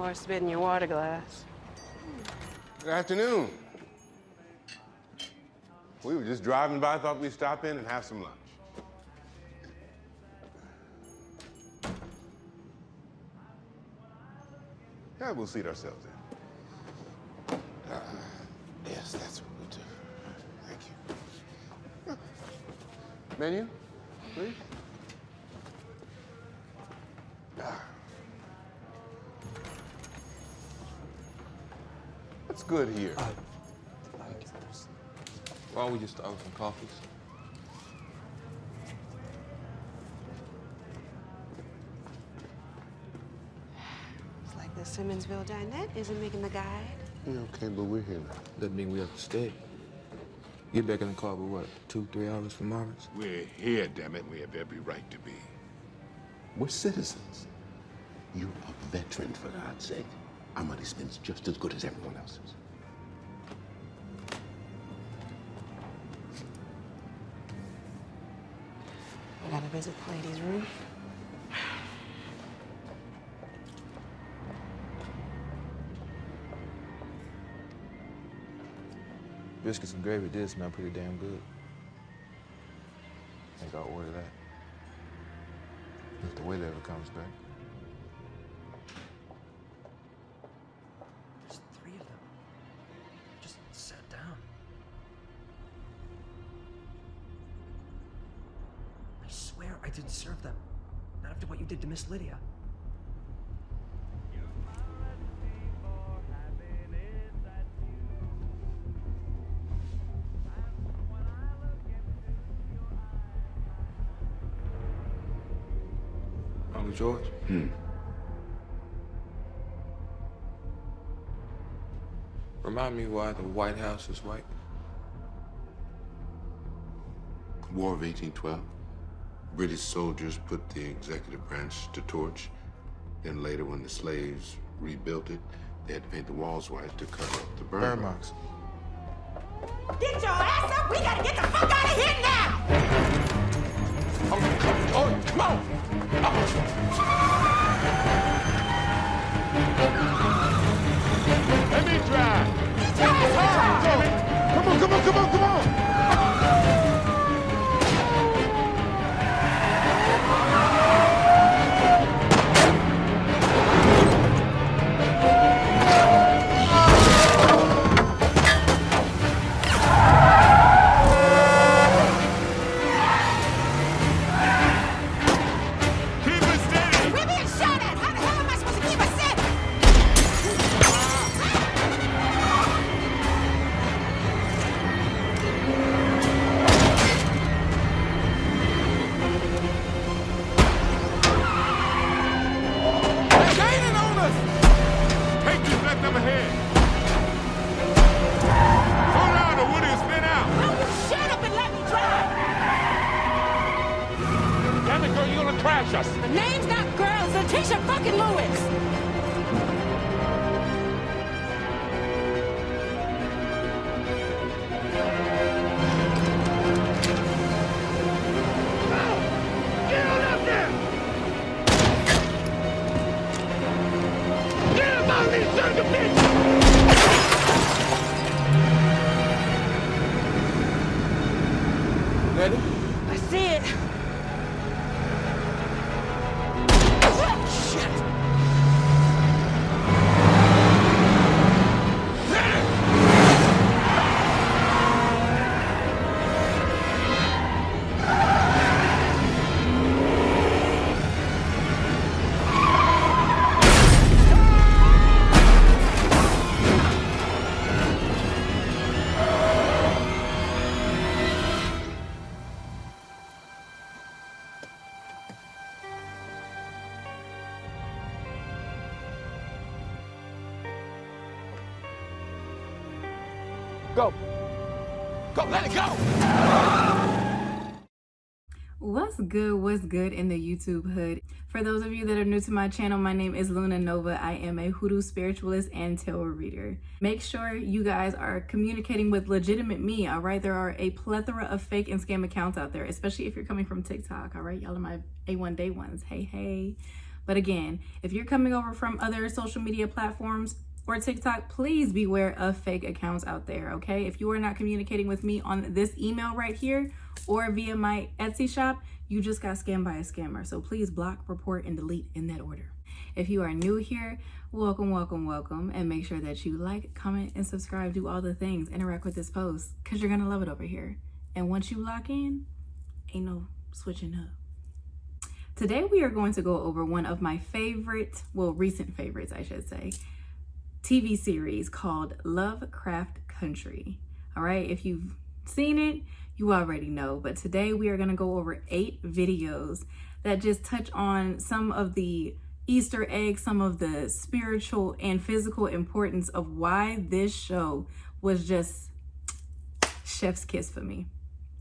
Or spit in your water glass. Good afternoon. We were just driving by, thought we'd stop in and have some lunch. Yeah, we'll seat ourselves in. Yes, that's what we'll do. Thank you. Menu, please. What's good here? Why don't we just start with some coffees? It's like the Simmonsville dinette isn't making the guide. Yeah, okay, but we're here now. Doesn't mean we have to stay. Get back in the car with what, 2-3 hours from Marvin's? We're here, damn it. We have every right to be. We're citizens. You're a veteran, for God's sake. Our money spends just as good as everyone else's. I gotta visit the ladies' room. Biscuits and gravy did smell pretty damn good. I think I'll order that. If the waiter ever comes back. There's 3 of them. Just sat down. I swear I didn't serve them. Not after what you did to Miss Lydia. Uncle George? Remind me why the White House is white. War of 1812. British soldiers put the executive branch to torch. Then later, when the slaves rebuilt it, they had to paint the walls white to cover up the burn marks. Get your ass up! We gotta get the fuck out of here now! Oh, come on! Let me drive. Get your ass up! Come on, come on, come on, come on. We're being shot at! How the hell am I supposed to keep us in? They're gaining on us. Take this left up ahead. Slow down or Woody will spin out. Oh, you shut up and let me drive! Damn it, girl, you're gonna crash us. The name's not girl, it's Letitia fucking Lewis! Get on up there. Get him out of these sons of Ready? I see it. Shit! Go. Go, let it go. What's good in the YouTube hood? For those of you that are new to my channel, my name is Luna Nova. I am a hoodoo spiritualist and tarot reader. Make sure you guys are communicating with legitimate me, all right? There are a plethora of fake and scam accounts out there, especially if you're coming from TikTok, all right? Y'all are my A1 day ones. Hey. But again, if you're coming over from other social media platforms or TikTok, please beware of fake accounts out there, okay? If you are not communicating with me on this email right here or via my Etsy shop, you just got scammed by a scammer. So please block, report, and delete in that order. If you are new here, welcome, welcome, welcome. And make sure that you like, comment, and subscribe. Do all the things. Interact with this post because you're going to love it over here. And once you lock in, ain't no switching up. Today, we are going to go over one of my favorite, well, recent favorites, I should say, TV series called Lovecraft Country. All right, if you've seen it, you already know. But today, we are going to go over 8 videos that just touch on some of the Easter eggs, some of the spiritual and physical importance of why this show was just chef's kiss for me.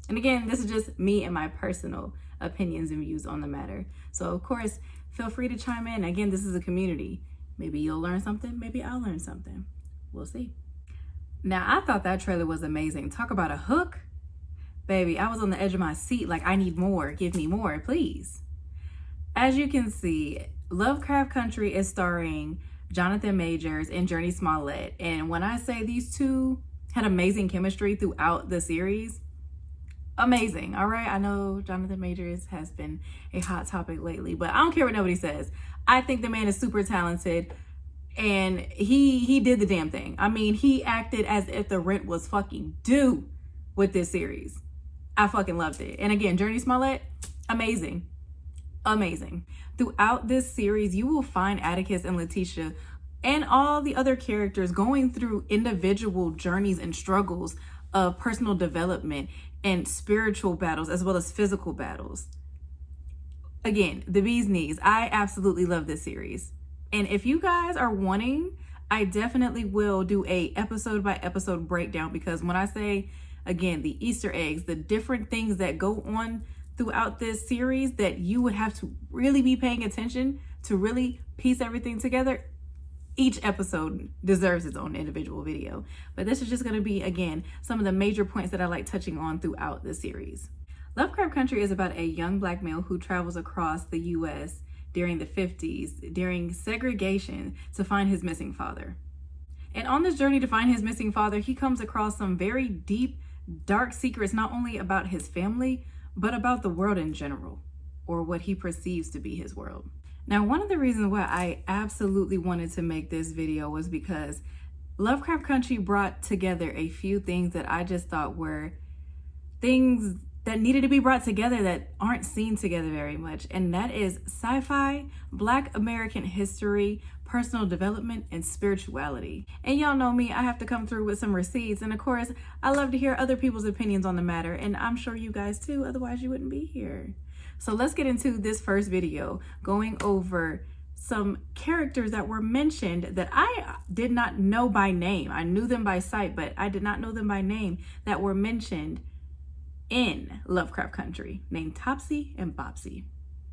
And again, this is just me and my personal opinions and views on the matter. So of course, feel free to chime in. Again, this is a community. Maybe you'll learn something, maybe I'll learn something. We'll see. Now, I thought that trailer was amazing. Talk about a hook. Baby, I was on the edge of my seat like, I need more. Give me more, please. As you can see, Lovecraft Country is starring Jonathan Majors and Jurnee Smollett. And when I say these two had amazing chemistry throughout the series, amazing. All right, I know Jonathan Majors has been a hot topic lately, but I don't care what nobody says. I think the man is super talented, and he did the damn thing. I mean, he acted as if the rent was fucking due with this series. I fucking loved it. And again, Jurnee Smollett, amazing. Amazing. Throughout this series, you will find Atticus and Letitia and all the other characters going through individual journeys and struggles of personal development and spiritual battles as well as physical battles. Again, the bee's knees. I absolutely love this series. And if you guys are wanting, I definitely will do a episode by episode breakdown, because when I say, again, the Easter eggs, the different things that go on throughout this series that you would have to really be paying attention to really piece everything together, each episode deserves its own individual video. But this is just going to be, again, some of the major points that I like touching on throughout the series. Lovecraft Country is about a young black male who travels across the U.S. during the 50s, during segregation, to find his missing father. And on this journey to find his missing father, he comes across some very deep, dark secrets, not only about his family, but about the world in general, or what he perceives to be his world. Now, one of the reasons why I absolutely wanted to make this video was because Lovecraft Country brought together a few things that I just thought were things that needed to be brought together that aren't seen together very much. And that is sci-fi, Black American history, personal development, and spirituality. And y'all know me, I have to come through with some receipts. And of course, I love to hear other people's opinions on the matter. And I'm sure you guys too, otherwise you wouldn't be here. So let's get into this first video, going over some characters that were mentioned that I did not know by name. I knew them by sight, but I did not know them by name, that were mentioned in Lovecraft Country, named Topsy and Bopsy.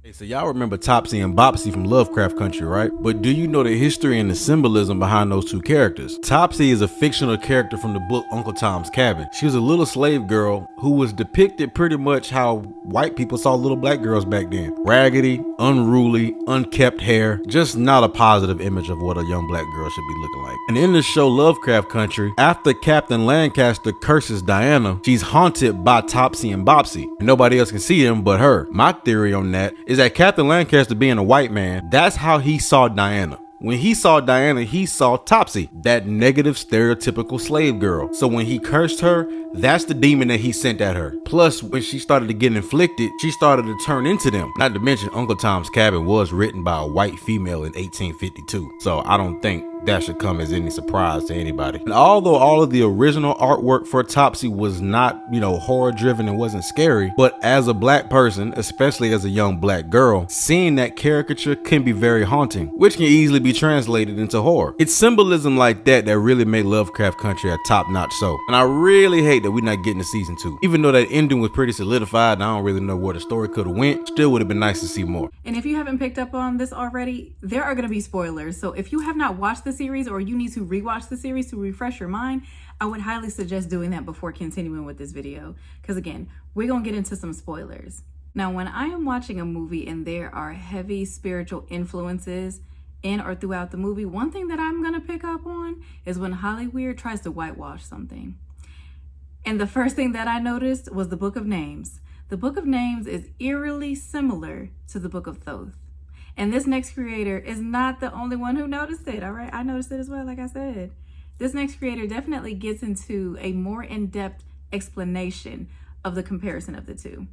Hey, so y'all remember Topsy and Bopsy from Lovecraft Country, right? But do you know the history and the symbolism behind those two characters? Topsy is a fictional character from the book Uncle Tom's Cabin. She was a little slave girl who was depicted pretty much how white people saw little black girls back then. Raggedy, unruly, unkept hair, just not a positive image of what a young black girl should be looking like. And in the show Lovecraft Country, after Captain Lancaster curses Diana, she's haunted by Topsy and Bopsy. And nobody else can see them but her. My theory on that is that Captain Lancaster, being a white man, that's how he saw Diana. When he saw Diana, he saw Topsy, that negative stereotypical slave girl. So when he cursed her, that's the demon that he sent at her. Plus, when she started to get inflicted, she started to turn into them. Not to mention, Uncle Tom's Cabin was written by a white female in 1852. So I don't think that should come as any surprise to anybody. And although all of the original artwork for Topsy was not, horror driven and wasn't scary, but as a black person, especially as a young black girl, seeing that caricature can be very haunting, which can easily be translated into horror. It's symbolism like that that really made Lovecraft Country a top-notch show. And I really hate that we're not getting to season 2. Even though that ending was pretty solidified and I don't really know where the story could have went, still would have been nice to see more. And if you haven't picked up on this already, there are going to be spoilers. So if you have not watched the series, or you need to rewatch the series to refresh your mind, I would highly suggest doing that before continuing with this video. Because again, we're going to get into some spoilers. Now, when I am watching a movie and there are heavy spiritual influences in or throughout the movie, one thing that I'm gonna pick up on is when Hollywood tries to whitewash something. And the first thing that I noticed was the Book of Names. The Book of Names is eerily similar to the Book of Thoth. And this next creator is not the only one who noticed it, all right? I noticed it as well, like I said. This next creator definitely gets into a more in-depth explanation of the comparison of the two.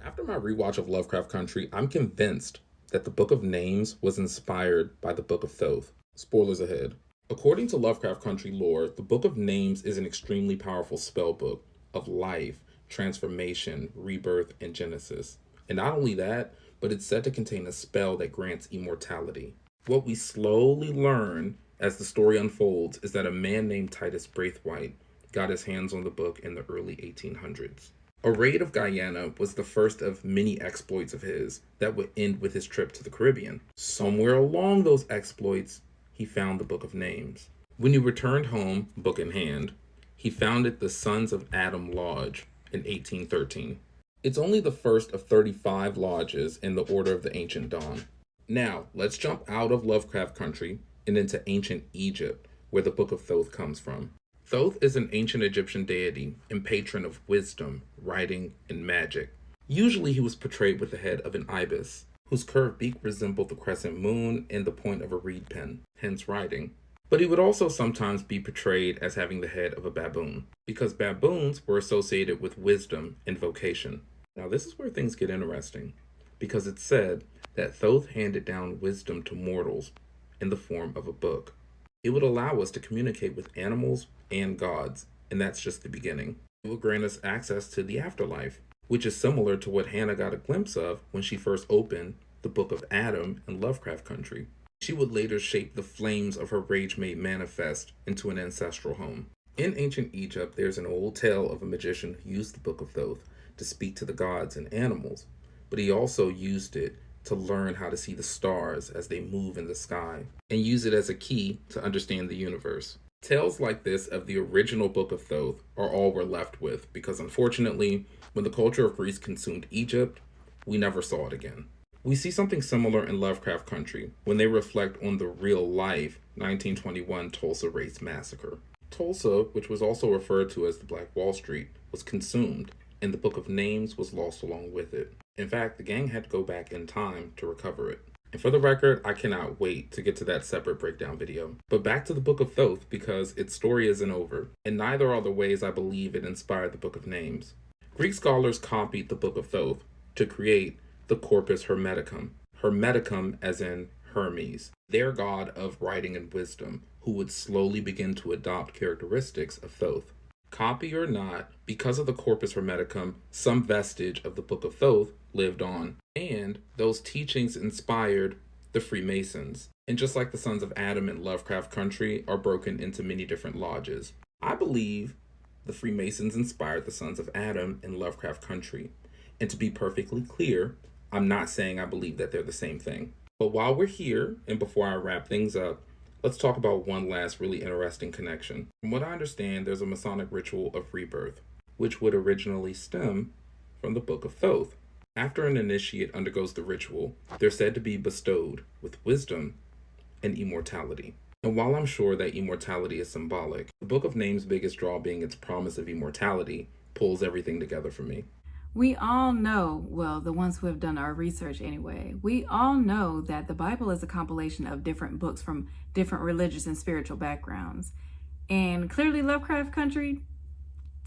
After my rewatch of Lovecraft Country, I'm convinced that the Book of Names was inspired by the Book of Thoth. Spoilers ahead. According to Lovecraft Country lore, the Book of Names is an extremely powerful spell book of life, transformation, rebirth, and genesis. And not only that, but it's said to contain a spell that grants immortality. What we slowly learn as the story unfolds is that a man named Titus Braithwaite got his hands on the book in the early 1800s. A raid of Guyana was the first of many exploits of his that would end with his trip to the Caribbean. Somewhere along those exploits, he found the Book of Names. When he returned home, book in hand, he founded the Sons of Adam Lodge in 1813. It's only the first of 35 lodges in the Order of the Ancient Dawn. Now, let's jump out of Lovecraft Country and into ancient Egypt, where the Book of Thoth comes from. Thoth is an ancient Egyptian deity and patron of wisdom, writing, and magic. Usually he was portrayed with the head of an ibis, whose curved beak resembled the crescent moon and the point of a reed pen, hence writing. But he would also sometimes be portrayed as having the head of a baboon, because baboons were associated with wisdom and vocation. Now this is where things get interesting, because it's said that Thoth handed down wisdom to mortals in the form of a book. It would allow us to communicate with animals and gods, and that's just the beginning. It will grant us access to the afterlife, which is similar to what Hannah got a glimpse of when she first opened the Book of Adam in Lovecraft Country. She would later shape the flames of her rage-made manifest into an ancestral home. In ancient Egypt, there's an old tale of a magician who used the Book of Thoth to speak to the gods and animals, but he also used it to learn how to see the stars as they move in the sky, and use it as a key to understand the universe. Tales like this of the original Book of Thoth are all we're left with, because unfortunately, when the culture of Greece consumed Egypt, we never saw it again. We see something similar in Lovecraft Country when they reflect on the real-life 1921 Tulsa Race Massacre. Tulsa, which was also referred to as the Black Wall Street, was consumed, and the Book of Names was lost along with it. In fact, the gang had to go back in time to recover it. And for the record, I cannot wait to get to that separate breakdown video. But back to the Book of Thoth, because its story isn't over, and neither are the ways I believe it inspired the Book of Names. Greek scholars copied the Book of Thoth to create the Corpus Hermeticum. Hermeticum as in Hermes, their god of writing and wisdom, who would slowly begin to adopt characteristics of Thoth. Copy or not, because of the Corpus Hermeticum, some vestige of the Book of Thoth lived on, and those teachings inspired the Freemasons. And just like the Sons of Adam in Lovecraft Country are broken into many different lodges, I believe the Freemasons inspired the Sons of Adam in Lovecraft Country. And to be perfectly clear, I'm not saying I believe that they're the same thing. But while we're here, and before I wrap things up, let's talk about one last really interesting connection. From what I understand, there's a Masonic ritual of rebirth, which would originally stem from the Book of Thoth. After an initiate undergoes the ritual, they're said to be bestowed with wisdom and immortality. And while I'm sure that immortality is symbolic, the Book of Names' biggest draw being its promise of immortality pulls everything together for me. We all know, well, the ones who have done our research anyway, we all know that the Bible is a compilation of different books from different religious and spiritual backgrounds. And clearly Lovecraft Country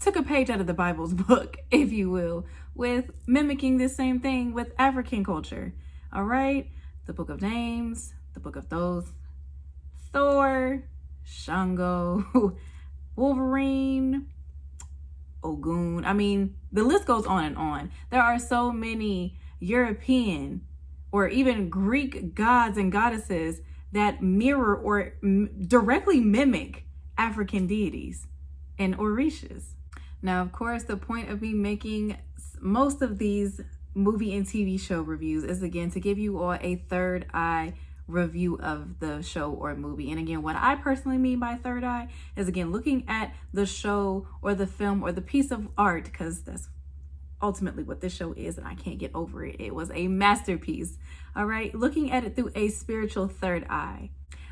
took a page out of the Bible's book, if you will, with mimicking this same thing with African culture. All right? The Book of Names, the Book of Thoth, Thor, Shango, Wolverine, Ogun. I mean, the list goes on and on. There are so many European or even Greek gods and goddesses that mirror or directly mimic African deities and orishas. Now, of course, the point of me making most of these movie and TV show reviews is, again, to give you all a third eye review of the show or movie. And again, what I personally mean by third eye is, again, looking at the show or the film or the piece of art, because that's ultimately what this show is, and I can't get over it. It was a masterpiece. All right, looking at it through a spiritual third eye.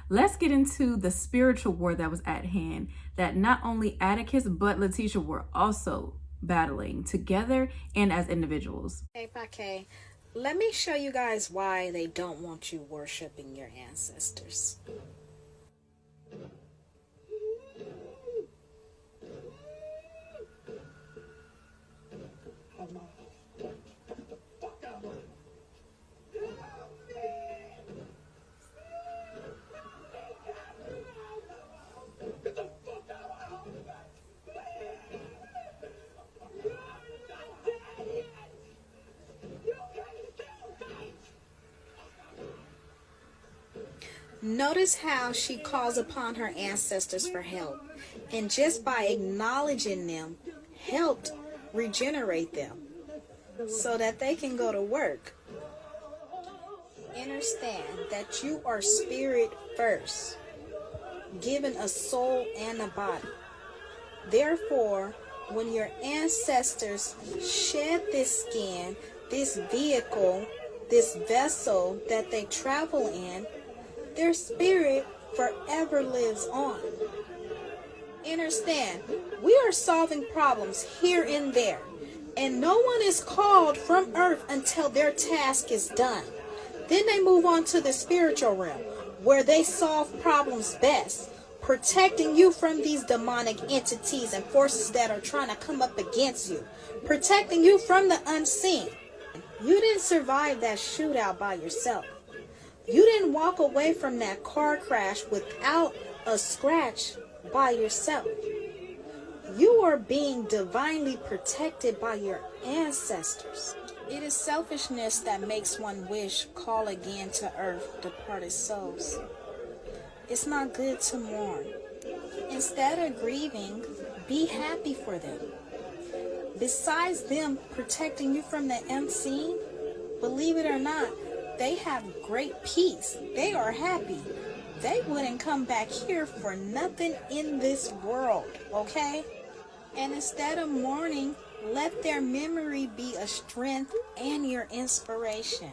Let's get into the spiritual war that was at hand, that not only Atticus but Letitia were also battling together and as individuals. Okay, let me show you guys why they don't want you worshiping your ancestors. Notice how she calls upon her ancestors for help, and just by acknowledging them, helped regenerate them so that they can go to work. Understand that you are spirit first, given a soul and a body. Therefore, when your ancestors shed this skin, this vehicle, this vessel that they travel in, their spirit forever lives on. Understand, we are solving problems here and there, and no one is called from earth until their task is done. Then they move on to the spiritual realm, where they solve problems best, protecting you from these demonic entities and forces that are trying to come up against you, protecting you from the unseen. You didn't survive that shootout by yourself. You didn't walk away from that car crash without a scratch by yourself. You are being divinely protected by your ancestors. It is selfishness that makes one wish, call again to earth, departed souls. It's not good to mourn. Instead of grieving, be happy for them. Besides them protecting you from the unseen, believe it or not, they have great peace. They are happy. They wouldn't come back here for nothing in this world, okay? And instead of mourning, let their memory be a strength and your inspiration.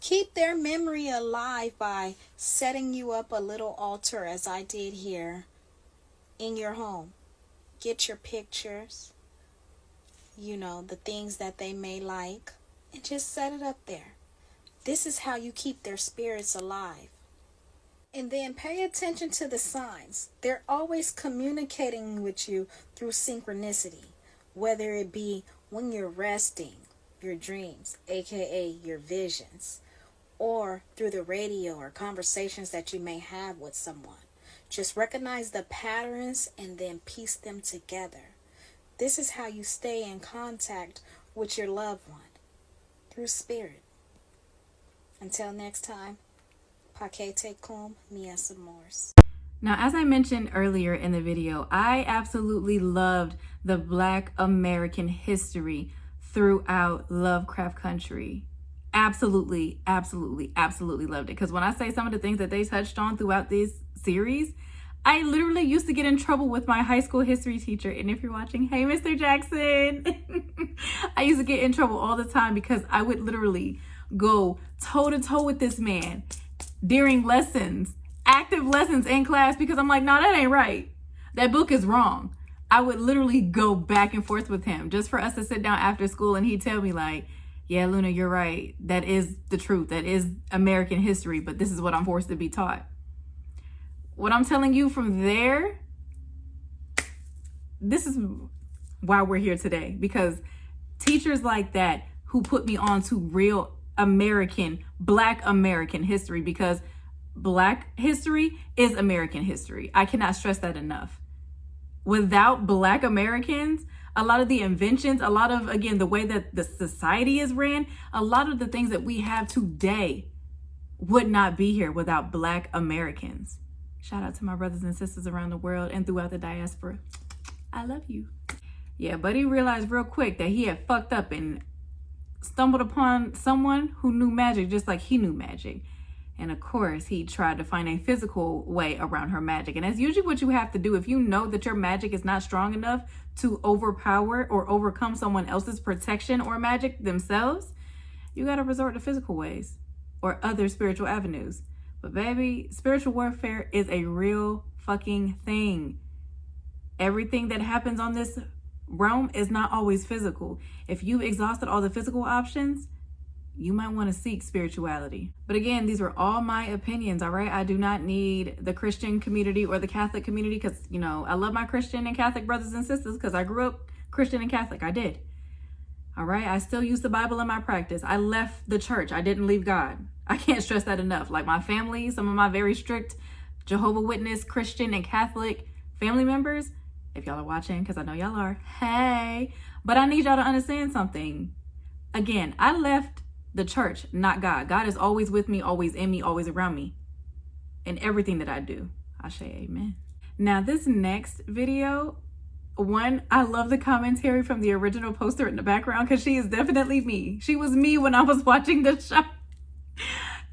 Keep their memory alive by setting you up a little altar, as I did here, in your home. Get your pictures, you know, the things that they may like, and just set it up there. This is how you keep their spirits alive. And then pay attention to the signs. They're always communicating with you through synchronicity, whether it be when you're resting, your dreams, aka your visions, or through the radio or conversations that you may have with someone. Just recognize the patterns and then piece them together. This is how you stay in contact with your loved one, through spirit. Until next time, Pakete Kum Miasa Morse. Now, as I mentioned earlier in the video, I absolutely loved the Black American history throughout Lovecraft Country. Absolutely, absolutely, absolutely loved it. Because when I say some of the things that they touched on throughout this series, I literally used to get in trouble with my high school history teacher. And if you're watching, hey, Mr. Jackson. I used to get in trouble all the time because I would literally go toe-to-toe with this man during lessons, active lessons in class, because I'm like, no, that ain't right. That book is wrong. I would literally go back and forth with him just for us to sit down after school and he'd tell me like, yeah, Luna, you're right. That is the truth. That is American history, but this is what I'm forced to be taught. What I'm telling you from there, this is why we're here today, because teachers like that who put me on to real American, Black American history, because Black history is American history. I cannot stress that enough. Without Black Americans, a lot of the inventions, a lot of, again, the way that the society is ran, a lot of the things that we have today would not be here without Black Americans. Shout out to my brothers and sisters around the world and throughout the diaspora. I love you. Yeah, but he realized real quick that he had fucked up and stumbled upon someone who knew magic just like he knew magic. And of course, he tried to find a physical way around her magic. And that's usually what you have to do if you know that your magic is not strong enough to overpower or overcome someone else's protection or magic themselves. You got to resort to physical ways or other spiritual avenues. But baby, spiritual warfare is a real fucking thing. Everything that happens on this realm is not always physical. If you've exhausted all the physical options, you might want to seek spirituality. But again, these are all my opinions, all right? I do not need the Christian community or the Catholic community because, you know, I love my Christian and Catholic brothers and sisters because I grew up Christian and Catholic. I did. All right? I still use the Bible in my practice. I left the church. I didn't leave God. I can't stress that enough. Like my family, some of my very strict Jehovah's Witness, Christian, and Catholic family members, if y'all are watching, because I know y'all are, hey. But I need y'all to understand something. Again, I left the church, not God. God is always with me, always in me, always around me in everything that I do. I say amen. Now this next video, one, I love the commentary from the original poster in the background because she is definitely me. She was me when I was watching the show.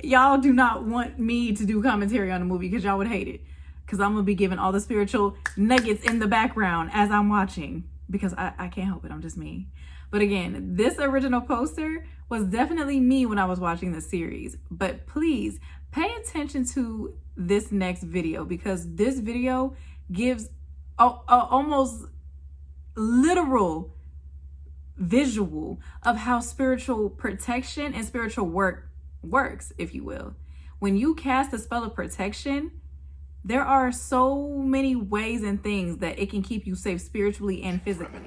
Y'all do not want me to do commentary on the movie because y'all would hate it. Because I'm going to be giving all the spiritual nuggets in the background as I'm watching. Because I can't help it. I'm just me. But again, this original poster was definitely me when I was watching the series. But please pay attention to this next video because this video gives a almost literal visual of how spiritual protection and spiritual work works, if you will. When you cast a spell of protection, there are so many ways and things that it can keep you safe spiritually and physically.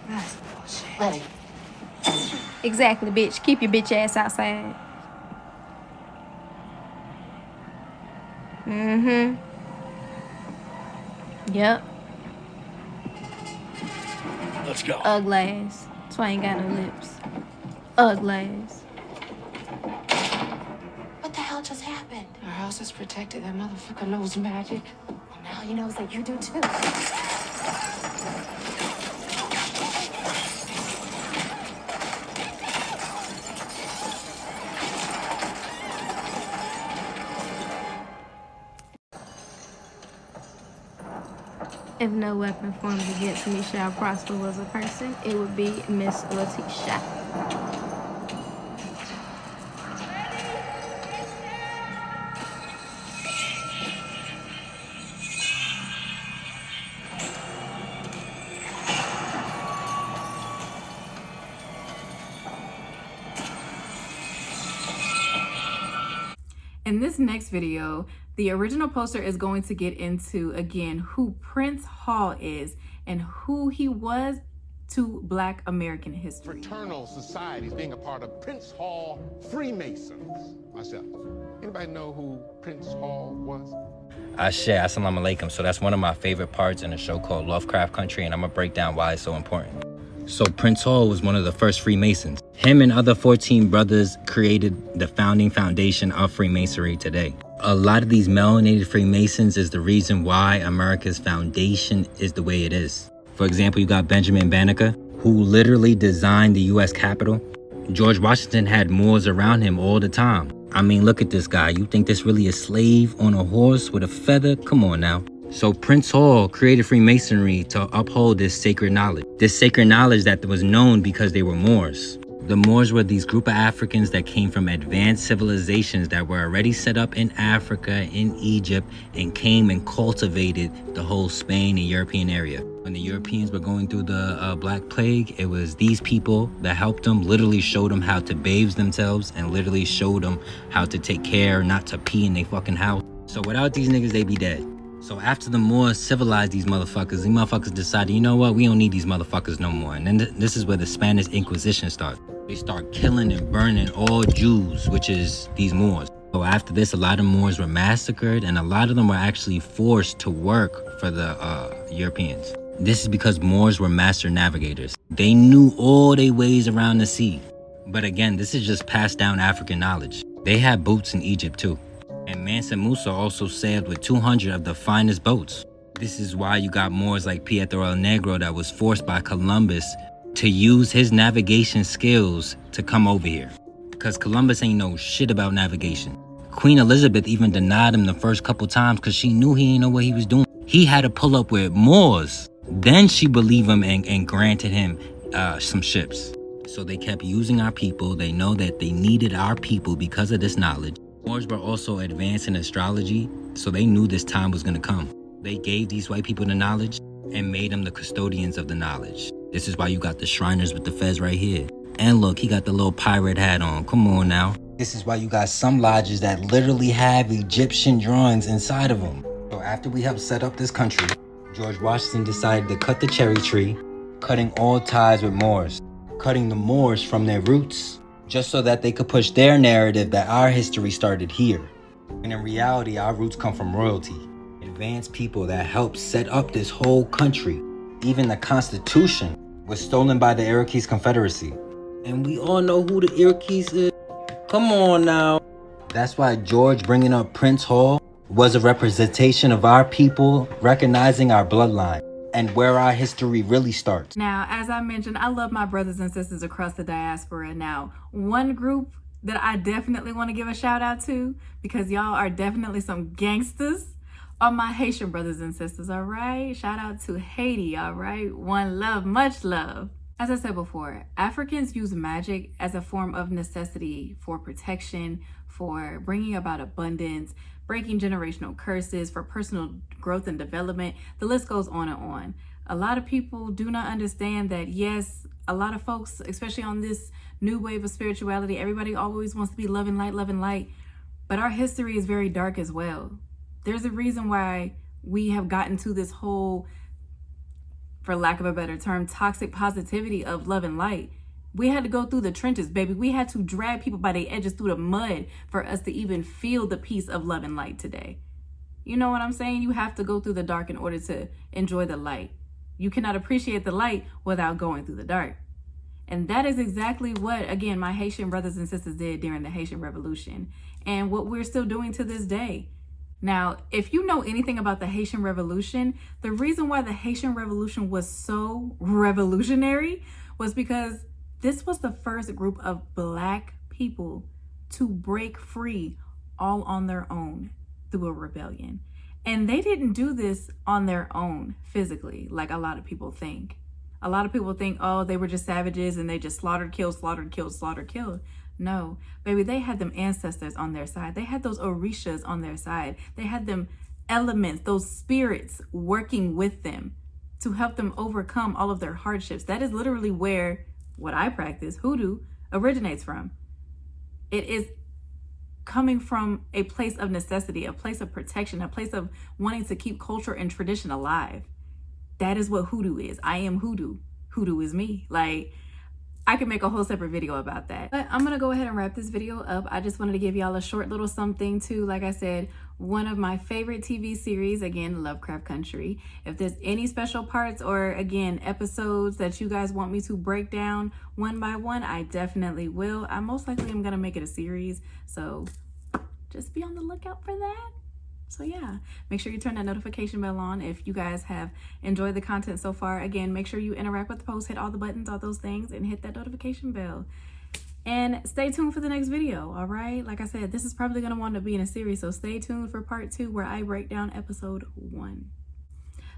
That's bullshit. Exactly, bitch. Keep your bitch ass outside. Mm-hmm. Yep. Let's go. Ugly ass. That's why I ain't got no lips. Ugly ass. What the hell just happened? Our house is protected. That motherfucker knows magic. Well, now he knows that you do too. If no weapon formed against me shall prosper was a person, it would be Miss Letitia. In this next video, the original poster is going to get into, again, who Prince Hall is and who he was to Black American history. Fraternal societies being a part of Prince Hall Freemasons. Myself. Anybody know who Prince Hall was? Assalamu alaikum. So that's one of my favorite parts in a show called Lovecraft Country, and I'm gonna break down why it's so important. So Prince Hall was one of the first Freemasons. Him and other 14 brothers created the founding foundation of Freemasonry today. A lot of these melanated Freemasons is the reason why America's foundation is the way it is. For example, you got Benjamin Banneker, who literally designed the US Capitol. George Washington had Moors around him all the time. I mean, look at this guy. You think this really a slave on a horse with a feather? Come on now. So Prince Hall created Freemasonry to uphold this sacred knowledge. This sacred knowledge that was known because they were Moors. The Moors were these group of Africans that came from advanced civilizations that were already set up in Africa, in Egypt, and came and cultivated the whole Spain and European area. When the Europeans were going through the Black Plague, it was these people that helped them, literally showed them how to bathe themselves and literally showed them how to take care not to pee in their fucking house. So without these niggas, they be dead. So after the Moors civilized these motherfuckers decided, you know what, we don't need these motherfuckers no more. And then this is where the Spanish Inquisition started. They start killing and burning all Jews, which is these Moors. So after this, a lot of Moors were massacred, and a lot of them were actually forced to work for the Europeans. This is because Moors were master navigators. They knew all their ways around the sea. But again, this is just passed down African knowledge. They had boats in Egypt too. And Mansa Musa also sailed with 200 of the finest boats. This is why you got Moors like Pietro el Negro that was forced by Columbus to use his navigation skills to come over here. Because Columbus ain't know shit about navigation. Queen Elizabeth even denied him the first couple times because she knew he didn't know what he was doing. He had to pull up with Moors. Then she believed him and granted him some ships. So they kept using our people. They know that they needed our people because of this knowledge. Moors were also advanced in astrology, so they knew this time was going to come. They gave these white people the knowledge and made them the custodians of the knowledge. This is why you got the Shriners with the fez right here. And look, he got the little pirate hat on. Come on now. This is why you got some lodges that literally have Egyptian drawings inside of them. So after we helped set up this country, George Washington decided to cut the cherry tree, cutting all ties with Moors, cutting the Moors from their roots, just so that they could push their narrative that our history started here. And in reality, our roots come from royalty, advanced people that helped set up this whole country. Even the Constitution was stolen by the Iroquois Confederacy. And we all know who the Iroquois is. Come on now. That's why George bringing up Prince Hall was a representation of our people recognizing our bloodline and where our history really starts. Now, as I mentioned, I love my brothers and sisters across the diaspora. Now, one group that I definitely want to give a shout out to, because y'all are definitely some gangsters, are my Haitian brothers and sisters, all right? Shout out to Haiti, all right? One love, much love. As I said before, Africans use magic as a form of necessity for protection, for bringing about abundance, breaking generational curses, for personal growth and development. The list goes on and on. A lot of people do not understand that, yes, a lot of folks, especially on this new wave of spirituality, everybody always wants to be loving light, but our history is very dark as well. There's a reason why we have gotten to this whole, for lack of a better term, toxic positivity of love and light. We had to go through the trenches, baby. We had to drag people by their edges through the mud for us to even feel the peace of love and light today. You know what I'm saying? You have to go through the dark in order to enjoy the light. You cannot appreciate the light without going through the dark. And that is exactly what, again, my Haitian brothers and sisters did during the Haitian Revolution, and what we're still doing to this day. Now, if you know anything about the Haitian Revolution, the reason why the Haitian Revolution was so revolutionary was because this was the first group of Black people to break free all on their own through a rebellion. And they didn't do this on their own physically, like a lot of people think. A lot of people think, oh, they were just savages and they just slaughtered, killed. No, baby, they had them ancestors on their side. They had those Orishas on their side. They had them elements, those spirits working with them to help them overcome all of their hardships. That is literally where what I practice, hoodoo, originates from. It is coming from a place of necessity, a place of protection, a place of wanting to keep culture and tradition alive. That is what hoodoo is. I am hoodoo. Hoodoo is me. Like, I could make a whole separate video about that. But I'm gonna go ahead and wrap this video up. I just wanted to give y'all a short little something to, like I said, one of my favorite TV series, again, Lovecraft Country. If there's any special parts or, again, episodes that you guys want me to break down one by one, I definitely will. I most likely am gonna make it a series, so just be on the lookout for that. So yeah, make sure you turn that notification bell on if you guys have enjoyed the content so far. Again, make sure you interact with the post, hit all the buttons, all those things, and hit that notification bell. And stay tuned for the next video, all right? Like I said, this is probably gonna want to be in a series, so stay tuned for part 2 where I break down episode 1.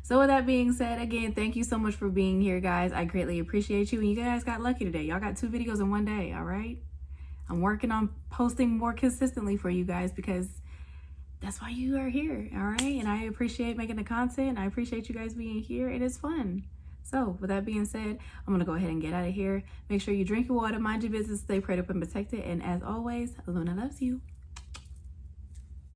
So with that being said, again, thank you so much for being here, guys. I greatly appreciate you, and you guys got lucky today. Y'all got 2 videos in one day, all right? I'm working on posting more consistently for you guys because that's why you are here, all right? And I appreciate making the content. I appreciate you guys being here. It is fun. So with that being said, I'm gonna go ahead and get out of here. Make sure you drink your water, mind your business, stay prayed up and protected. And as always, Luna loves you.